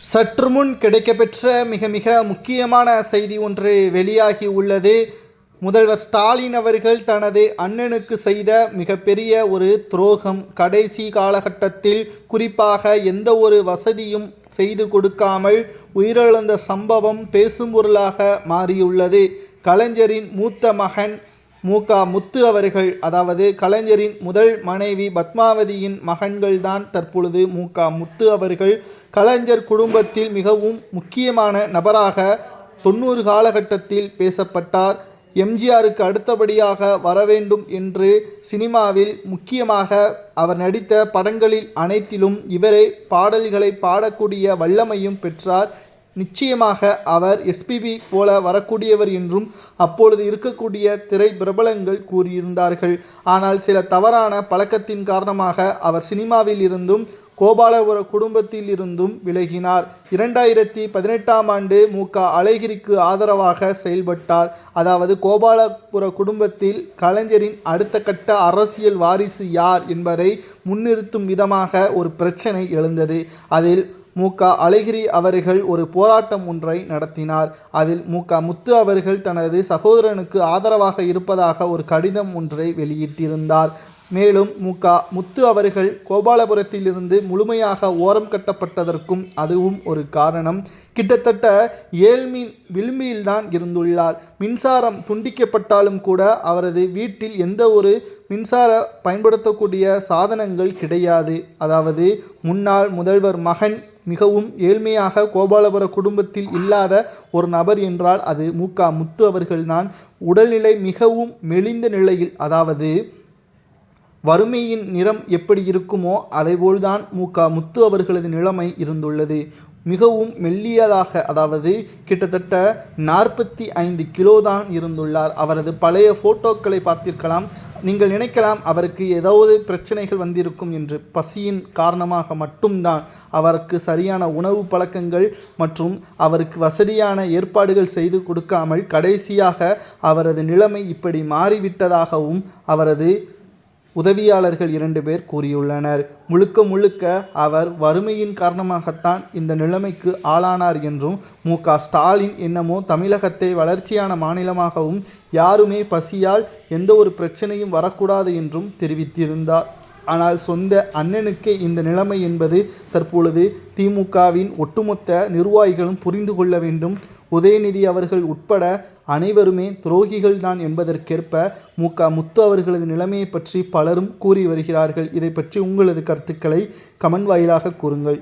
சற்று முன் கிடைக்கப்பெற்ற மிக மிக முக்கியமான செய்தி ஒன்று வெளியாகி உள்ளது. முதல்வர் ஸ்டாலின் அவர்கள் தனது அண்ணனுக்கு செய்த மிகப்பெரிய ஒரு துரோகம். கடைசி காலகட்டத்தில் குறிப்பாக எந்த ஒரு வசதியும் செய்து கொடுக்காமல் உயிரிழந்த சம்பவம் பேசும் பொருளாக மாறியுள்ளது. கலைஞரின் மூத்த மகன் முத்து அவர்கள், அதாவது கலைஞரின் முதல் மனைவி பத்மாவதியின் மகன்கள்தான் தற்பொழுது முத்து அவர்கள். கலைஞர் குடும்பத்தில் மிகவும் முக்கியமான நபராக 90 காலகட்டத்தில் பேசப்பட்டார். எம்ஜிஆருக்கு அடுத்தபடியாக வரவேண்டும் என்று சினிமாவில் முக்கியமாக அவர் நடித்த படங்களில் அனைத்திலும் இவரே பாடல்களை பாடக்கூடிய வல்லமையும் பெற்றார். நிச்சயமாக அவர் எஸ்பிபி போல வரக்கூடியவர் என்றும் அப்பொழுது இருக்கக்கூடிய திரை பிரபலங்கள் கூறியிருந்தார்கள். ஆனால் சில தவறான பழக்கத்தின் காரணமாக அவர் சினிமாவில் இருந்தும் கோபாலபுர குடும்பத்தில் இருந்தும் விலகினார். 2018ஆம் ஆண்டு அழகிரிக்கு ஆதரவாக செயல்பட்டார். அதாவது கோபாலபுர குடும்பத்தில் கலைஞரின் அடுத்த கட்ட அரசியல் வாரிசு யார் என்பதை முன்னிறுத்தும் விதமாக ஒரு பிரச்சனை எழுந்தது. அதில் அழகிரி அவர்கள் ஒரு போராட்டம் ஒன்றை நடத்தினார். அதில் முத்து அவர்கள் தனது சகோதரனுக்கு ஆதரவாக இருப்பதாக ஒரு கடிதம் ஒன்றை வெளியிட்டிருந்தார். மேலும் முத்து அவர்கள் கோபாலபுரத்திலிருந்து முழுமையாக ஓரம் கட்டப்பட்டதற்கும் அதுவும் ஒரு காரணம். கிட்டத்தட்ட ஏழ்மையின் விளிம்பில்தான் இருந்துள்ளார். மின்சாரம் துண்டிக்கப்பட்டாலும் கூட அவரது வீட்டில் எந்த ஒரு மின்சார பயன்படுத்தக்கூடிய சாதனங்கள் கிடையாது. அதாவது முன்னாள் முதல்வர் மகன் மிகவும் ஏழ்மையாக கோபாலபுர குடும்பத்தில் இல்லாத ஒரு நபர் என்றால் அது முத்து அவர்கள்தான். உடல்நிலை மிகவும் மெலிந்த நிலையில், அதாவது வறுமையின் நிறம் எப்படி இருக்குமோ அதேபோல்தான் முத்து அவர்களது நிலைமை இருந்துள்ளது. மிகவும் மெல்லியதாக, அதாவது கிட்டத்தட்ட 45 கிலோ தான் இருந்துள்ளார். அவரது பழைய ஃபோட்டோக்களை பார்த்திருக்கலாம். நீங்கள் நினைக்கலாம் அவருக்கு ஏதாவது பிரச்சனைகள் வந்திருக்கும் என்று. பசியின் காரணமாக மட்டும்தான். அவருக்கு சரியான உணவு பழக்கங்கள் மற்றும் அவருக்கு வசதியான ஏற்பாடுகள் செய்து கொடுக்காமல் கடைசியாக அவரது நிலைமை இப்படி மாறிவிட்டதாகவும் அவரது உதவியாளர்கள் 2 பேர் கூறியுள்ளனர். முழுக்க அவர் வறுமையின் காரணமாகத்தான் இந்த நிலைமைக்கு ஆளானார் என்றும், ஸ்டாலின் என்னமோ தமிழகத்தை வளர்ச்சியான மாநிலமாகவும் யாருமே பசியால் எந்த ஒரு பிரச்சனையும் வரக்கூடாது என்றும் தெரிவித்திருந்தார். ஆனால் சொந்த அண்ணனுக்கே இந்த நிலைமை என்பது தற்பொழுது திமுகவின் ஒட்டுமொத்த நிர்வாகிகளும் புரிந்து கொள்ள வேண்டும். உதயநிதி அவர்கள் உட்பட அனைவருமே துரோகிகள்தான் என்பதற்கேற்ப முத்து அவர்களது நிலைமையை பற்றி பலரும் கூறி வருகிறார்கள். இதை பற்றி உங்களது கருத்துக்களை கமெண்ட் வாயிலாக கூறுங்கள்.